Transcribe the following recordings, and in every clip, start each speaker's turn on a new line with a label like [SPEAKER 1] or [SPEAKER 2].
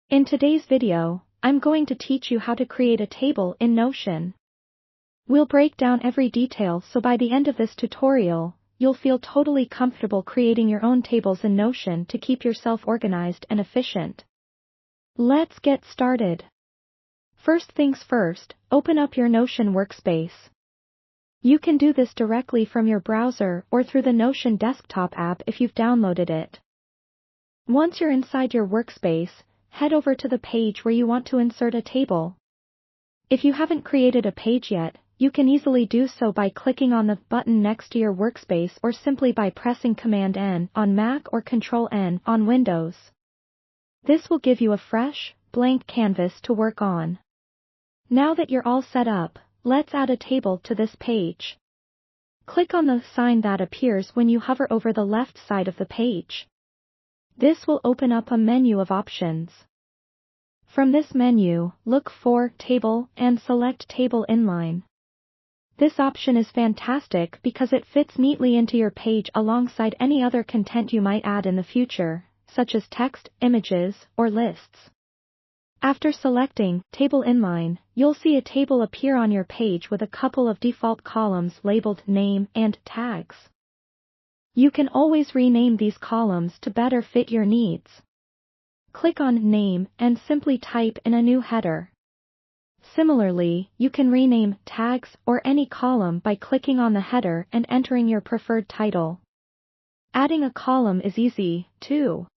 [SPEAKER 1] In today's video, I'm going to teach you how to create a table in Notion. We'll break down every detail so by the end of this tutorial, you'll feel totally comfortable creating your own tables in Notion to keep yourself organized and efficient. Let's get started. First things first, open up your Notion workspace. You can do this directly from your browser or through the Notion desktop app if you've downloaded it. Once you're inside your workspace, head over to the page where you want to insert a table. If you haven't created a page yet, you can easily do so by clicking on the button next to your workspace or simply by pressing Command-N on Mac or Control-N on Windows. This will give you a fresh, blank canvas to work on. Now that you're all set up, let's add a table to this page. Click on the sign that appears when you hover over the left side of the page. This will open up a menu of options. From this menu, look for Table and select Table Inline. This option is fantastic because it fits neatly into your page alongside any other content you might add in the future, such as text, images, or lists. After selecting Table Inline, you'll see a table appear on your page with a couple of default columns labeled Name and Tags. You can always rename these columns to better fit your needs. Click on Name and simply type in a new header. Similarly, you can rename Tags or any column by clicking on the header and entering your preferred title. Adding a column is easy, too.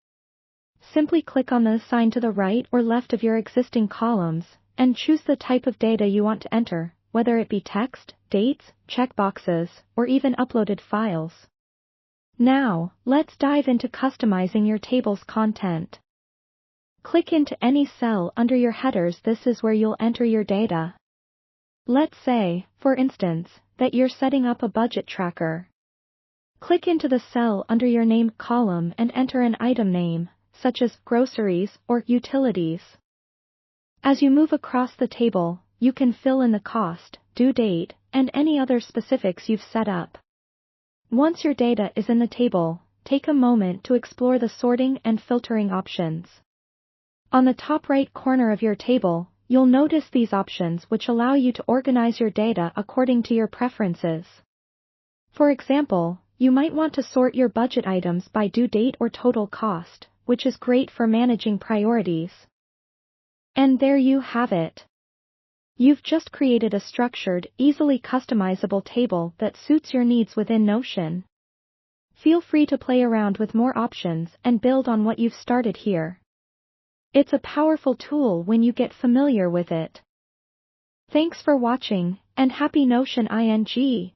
[SPEAKER 1] Simply click on the sign to the right or left of your existing columns, and choose the type of data you want to enter, whether it be text, dates, checkboxes, or even uploaded files. Now, let's dive into customizing your table's content. Click into any cell under your headers. This is where you'll enter your data. Let's say, for instance, that you're setting up a budget tracker. Click into the cell under your name column and enter an item name, such as groceries or utilities. As you move across the table, you can fill in the cost, due date, and any other specifics you've set up. Once your data is in the table, take a moment to explore the sorting and filtering options. On the top right corner of your table, you'll notice these options which allow you to organize your data according to your preferences. For example, you might want to sort your budget items by due date or total cost, which is great for managing priorities. And there you have it. You've just created a structured, easily customizable table that suits your needs within Notion. Feel free to play around with more options and build on what you've started here. It's a powerful tool when you get familiar with it. Thanks for watching, and happy Notion ing!